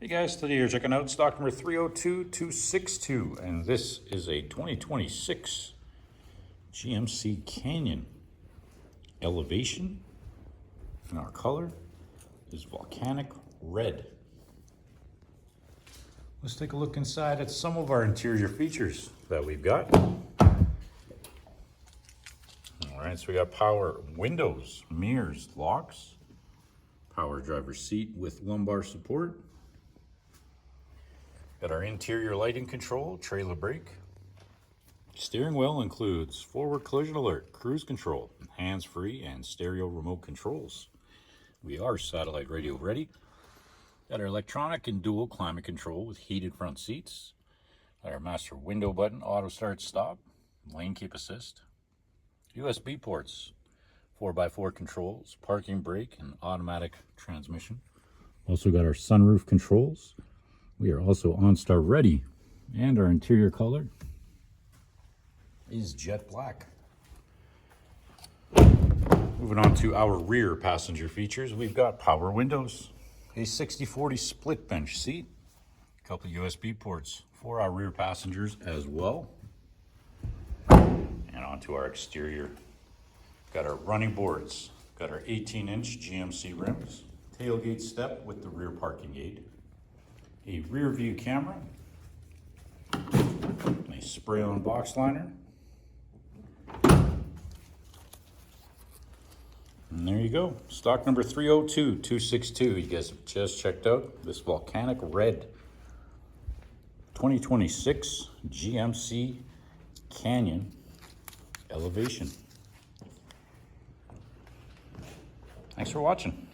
Hey guys, today you're checking out stock number 302262, and this is a 2026 GMC Canyon Elevation, and our color is volcanic red. Let's take a look inside at some of our interior features that we've got. All right, so we got power windows, mirrors, locks, power driver's seat with lumbar support. Got our interior lighting control, trailer brake. Steering wheel includes forward collision alert, cruise control, hands-free, and stereo remote controls. We are satellite radio ready. Got our electronic and dual climate control with heated front seats. Got our master window button, auto start stop, lane keep assist. USB ports, 4x4 controls, parking brake, and automatic transmission. Also got our sunroof controls. We are also OnStar ready, and our interior color is jet black. Moving on to our rear passenger features, we've got power windows, a 60/40 split bench seat, a couple USB ports for our rear passengers as well. And onto our exterior, got our running boards, got our 18-inch GMC rims, tailgate step with the rear parking aid, a rear view camera, a spray-on box liner, and there you go. Stock number 302262. You guys have just checked out this volcanic red 2026 GMC Canyon Elevation. Thanks for watching.